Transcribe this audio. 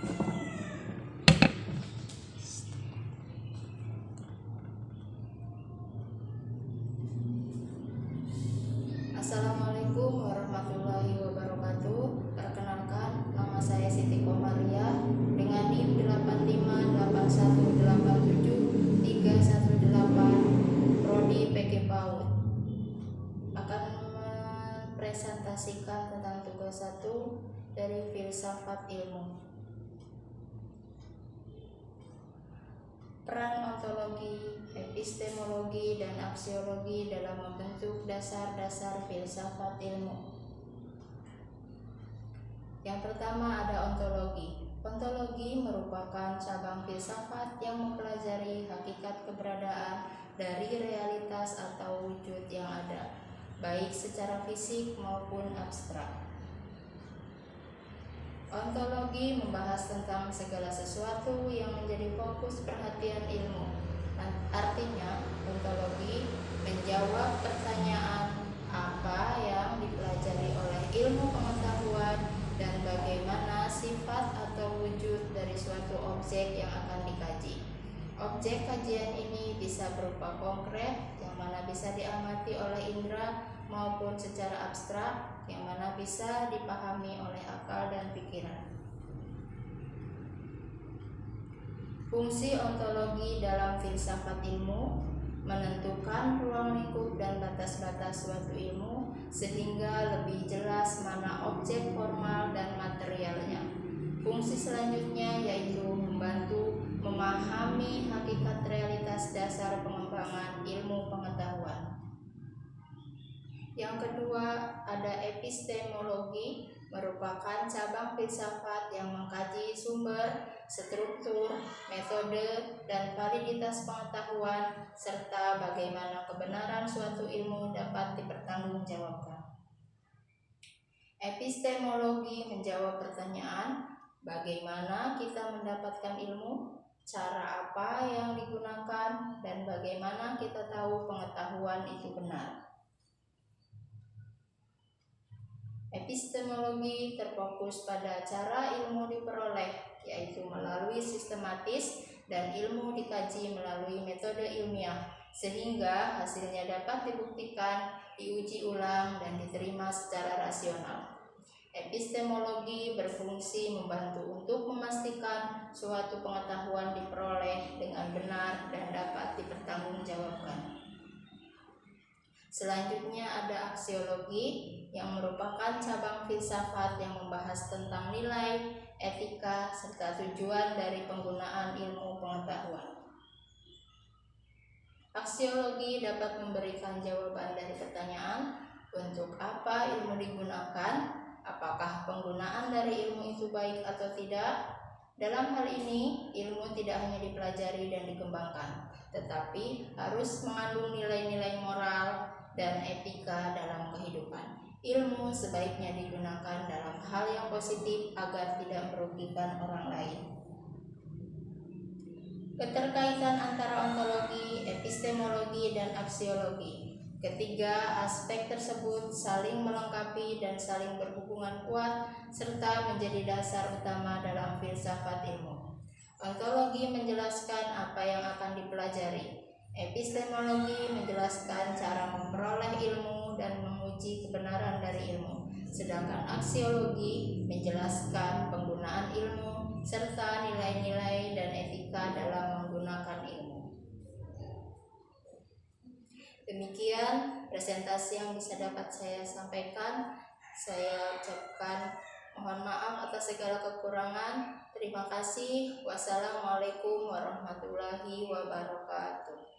Assalamualaikum warahmatullahi wabarakatuh. Perkenalkan, nama saya Siti Komaria dengan NIM 8581873118 Prodi PG PAUD. Akan mempresentasikan tentang tugas 1 dari filsafat ilmu. Peran ontologi, epistemologi, dan aksiologi dalam membentuk dasar-dasar filsafat ilmu. Yang pertama ada ontologi. Ontologi merupakan cabang filsafat yang mempelajari hakikat keberadaan dari realitas atau wujud yang ada, baik secara fisik maupun abstrak. Ontologi membahas tentang segala sesuatu yang menjadi fokus perhatian ilmu. Artinya, ontologi menjawab pertanyaan apa yang dipelajari oleh ilmu pengetahuan dan bagaimana sifat atau wujud dari suatu objek yang akan dikaji. Objek kajian ini bisa berupa konkret, yang mana bisa diamati oleh indera, maupun secara abstrak, yang mana bisa dipahami oleh akal dan pikiran. Fungsi ontologi dalam filsafat ilmu menentukan ruang lingkup dan batas-batas suatu ilmu sehingga lebih jelas mana objek formal dan materialnya. Fungsi selanjutnya yaitu membantu memahami hakikat realitas dasar pengembangan ilmu pengetahuan. Yang kedua, ada epistemologi, merupakan cabang filsafat yang mengkaji sumber, struktur, metode, dan validitas pengetahuan, serta bagaimana kebenaran suatu ilmu dapat dipertanggungjawabkan. Epistemologi menjawab pertanyaan, bagaimana kita mendapatkan ilmu, cara apa yang digunakan, dan bagaimana kita tahu pengetahuan itu benar. Epistemologi terfokus pada cara ilmu diperoleh, yaitu melalui sistematis, dan ilmu dikaji melalui metode ilmiah, sehingga hasilnya dapat dibuktikan, diuji ulang, dan diterima secara rasional. Epistemologi berfungsi membantu untuk memastikan suatu pengetahuan diperoleh dengan benar dan dapat dipertanggungjawabkan. Selanjutnya ada aksiologi, yang merupakan cabang filsafat yang membahas tentang nilai, etika, serta tujuan dari penggunaan ilmu pengetahuan. Aksiologi dapat memberikan jawaban dari pertanyaan, untuk apa ilmu digunakan, apakah penggunaan dari ilmu itu baik atau tidak. Dalam hal ini, ilmu tidak hanya dipelajari dan dikembangkan, tetapi harus mengandung nilai-nilai moral dan etika dalam kehidupan. Ilmu sebaiknya digunakan dalam hal yang positif agar tidak merugikan orang lain. Keterkaitan antara ontologi, epistemologi, dan aksiologi. Ketiga aspek tersebut saling melengkapi dan saling berhubungan kuat serta menjadi dasar utama dalam filsafat ilmu. Ontologi menjelaskan apa yang akan dipelajari. Epistemologi menjelaskan cara memperoleh ilmu dan menguji kebenaran dari ilmu, sedangkan aksiologi menjelaskan penggunaan ilmu serta nilai-nilai dan etika dalam menggunakan ilmu. Demikian presentasi yang bisa dapat saya sampaikan. Saya ucapkan mohon maaf atas segala kekurangan. Terima kasih. Wassalamualaikum warahmatullahi wabarakatuh.